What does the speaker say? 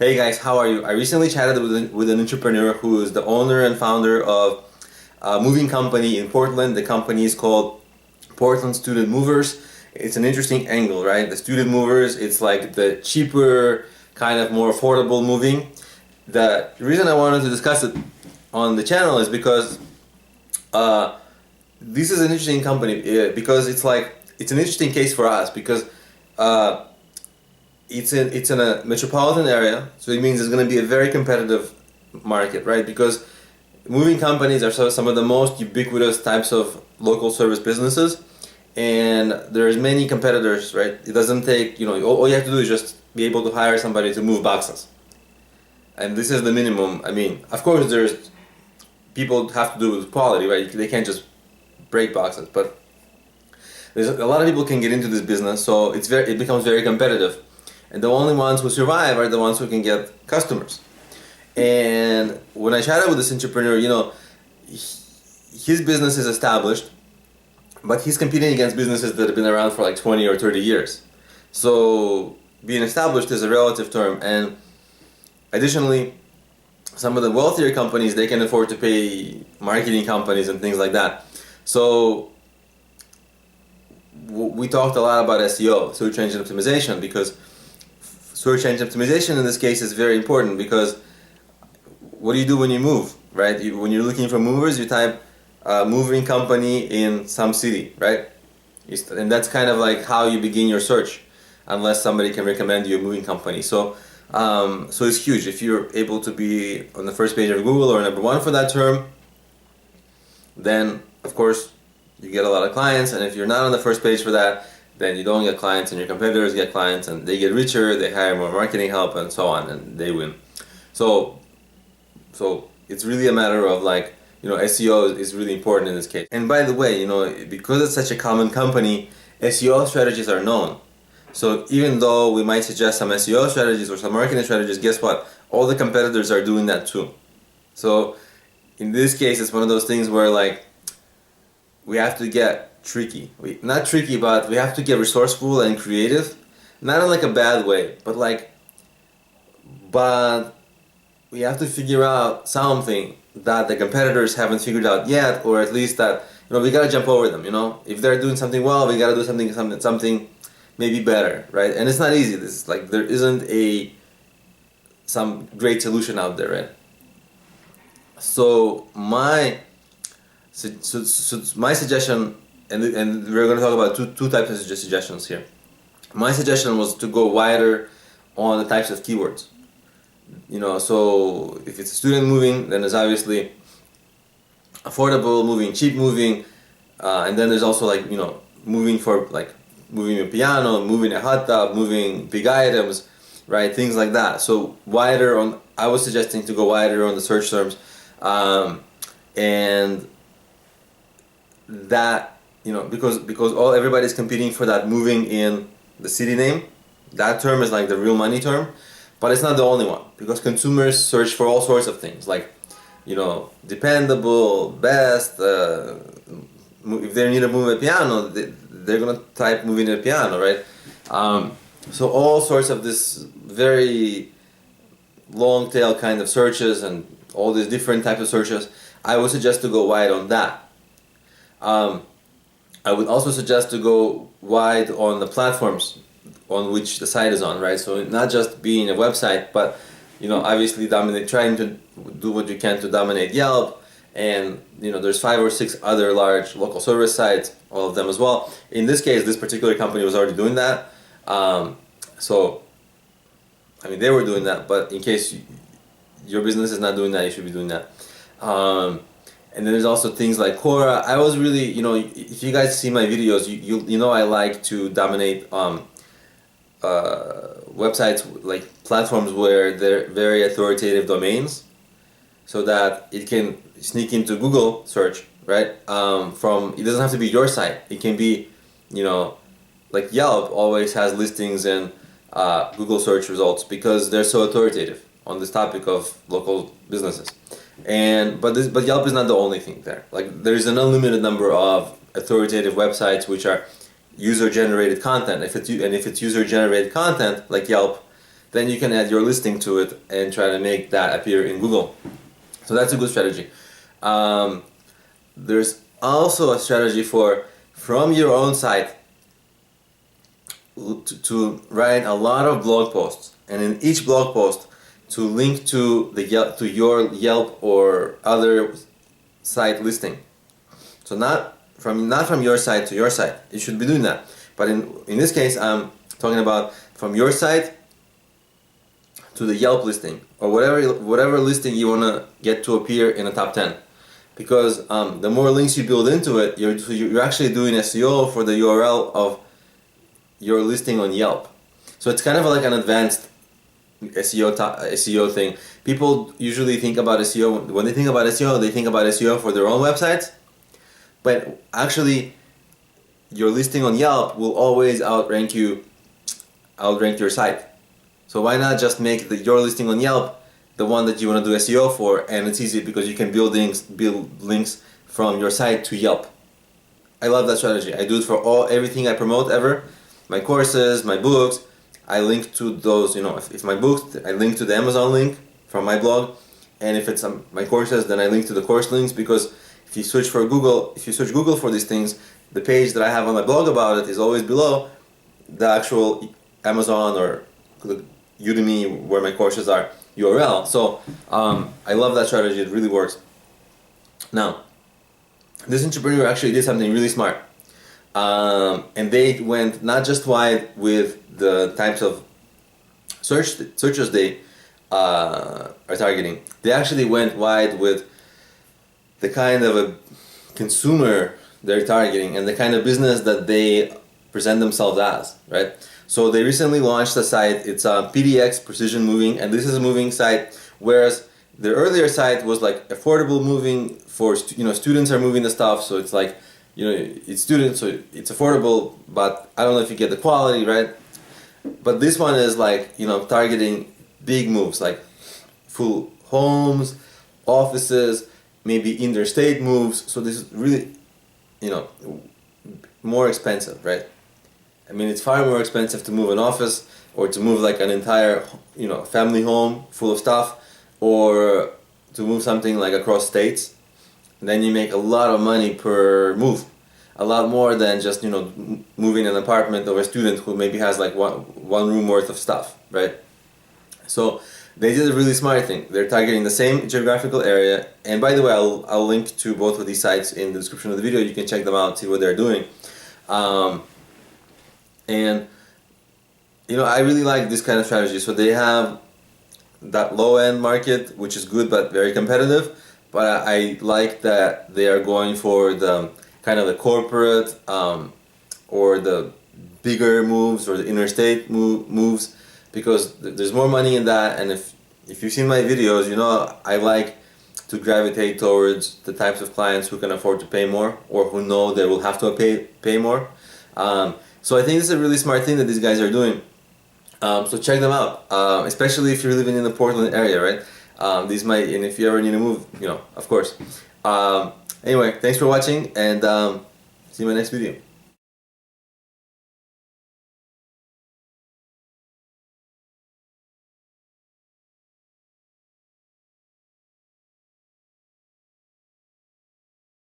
Hey guys, how are you? I recently chatted with an entrepreneur who is the owner and founder of a moving company in Portland. The company is called Portland Student Movers. It's an interesting angle, right? The student movers, it's like the cheaper, kind of more affordable moving. The reason I wanted to discuss it on the channel is because uh, this is an interesting company because it's an interesting case for us because uh, it's in a metropolitan area, so it means it's going to be a very competitive market, right? Because moving companies are some of the most ubiquitous types of local service businesses, and there's many competitors, right? It doesn't take, all you have to do is just be able to hire somebody to move boxes, and this is the minimum. I mean, of course, there's people have to do with quality, right? They can't just break boxes, but there's a lot of people can get into this business, so it becomes very competitive, and the only ones who survive are the ones who can get customers. And when I chatted with this entrepreneur, his business is established, but he's competing against businesses that have been around for like 20 or 30 years. So being established is a relative term, and additionally, some of the wealthier companies, they can afford to pay marketing companies and things like that. So we talked a lot about SEO, search engine optimization, because search engine optimization in this case is very important because what do you do when you move, right? When you're looking for movers, you type moving company in some city, right? And that's kind of like how you begin your search, unless somebody can recommend you a moving company. So it's huge. If you're able to be on the first page of Google or number one for that term, then of course you get a lot of clients. And if you're not on the first page for that, then you don't get clients, and your competitors get clients, and they get richer, they hire more marketing help, and so on, and they win. So so it's really a matter of like, SEO is really important in this case. And by the way, because it's such a common company, SEO strategies are known. So even though we might suggest some SEO strategies or some marketing strategies, guess what? All the competitors are doing that too. So in this case, it's one of those things where like we have to get tricky. Not tricky, but we have to get resourceful and creative. Not in like a bad way, but we have to figure out something that the competitors haven't figured out yet, or at least that we gotta jump over them. If they're doing something well, we gotta do something maybe better, right? And it's not easy. This is like there isn't some great solution out there, right? So my suggestion, and we're going to talk about two types of suggestions here. My suggestion was to go wider on the types of keywords. So if it's a student moving, then there's obviously affordable moving, cheap moving, and then there's also like moving for like moving a piano, moving a hot tub, moving big items, right? Things like that. So I was suggesting to go wider on the search terms, and that because everybody's competing for that moving in the city name. That term is like the real money term. But it's not the only one, because consumers search for all sorts of things like, dependable, best. If they need to move a piano, they're gonna type moving a piano, right? So all sorts of this very long tail kind of searches and all these different types of searches. I would suggest to go wide on that. I would also suggest to go wide on the platforms on which the site is on, right? So not just being a website, but obviously trying to do what you can to dominate Yelp, and there's 5 or 6 other large local service sites, all of them as well. In this case, this particular company was already doing that, so they were doing that. But in case your business is not doing that, you should be doing that. And then there's also things like Quora. I was really, if you guys see my videos, you I like to dominate websites, like platforms where they're very authoritative domains, so that it can sneak into Google search, right? It doesn't have to be your site. It can be, like Yelp always has listings in Google search results because they're so authoritative on this topic of local businesses. But Yelp is not the only thing there. Like there's an unlimited number of authoritative websites which are user-generated content. If it's user-generated content like Yelp, then you can add your listing to it and try to make that appear in Google. So that's a good strategy. There's also a strategy for, from your own site, to write a lot of blog posts, and in each blog post to link to your Yelp or other site listing. So not from your site to your site. You should be doing that. But in this case, I'm talking about from your site to the Yelp listing, or whatever listing you want to get to appear in the top 10. Because the more links you build into it, you're actually doing SEO for the URL of your listing on Yelp. So it's kind of like an advanced SEO thing. People usually think about SEO, when they think about SEO, they think about SEO for their own websites. But actually, your listing on Yelp will always outrank your site. So why not just make your listing on Yelp the one that you want to do SEO for, and it's easy because you can build links from your site to Yelp. I love that strategy. I do it for everything I promote ever. My courses, my books, I link to those, if my books, I link to the Amazon link from my blog, and if it's my courses, then I link to the course links, because if you search Google for these things, the page that I have on my blog about it is always below the actual Amazon or Udemy, where my courses are, URL. So I love that strategy. It really works. Now, this entrepreneur actually did something really smart. And they went not just wide with the types of searches they are targeting. They actually went wide with the kind of a consumer they're targeting and the kind of business that they present themselves as, right? So they recently launched a site. It's PDX Precision Moving, and this is a moving site, whereas the earlier site was like affordable moving for students are moving the stuff, so it's like it's students, so it's affordable, but I don't know if you get the quality, right? But this one is like targeting big moves, like full homes, offices, maybe interstate moves. So this is really more expensive, right? I mean, it's far more expensive to move an office or to move like an entire family home full of stuff, or to move something like across states. And then you make a lot of money per move, a lot more than just moving an apartment of a student who maybe has like one room worth of stuff, right? So they did a really smart thing. They're targeting the same geographical area, and by the way, I'll link to both of these sites in the description of the video. You can check them out, see what they're doing. And I really like this kind of strategy. So they have that low-end market, which is good but very competitive. But I like that they are going for the kind of the corporate or the bigger moves or the interstate moves, because there's more money in that. And if you've seen my videos, I like to gravitate towards the types of clients who can afford to pay more, or who know they will have to pay more. So I think this is a really smart thing that these guys are doing. So check them out, especially if you're living in the Portland area, right? These might, and if you ever need to move, of course. Anyway, thanks for watching, and see you in my next video.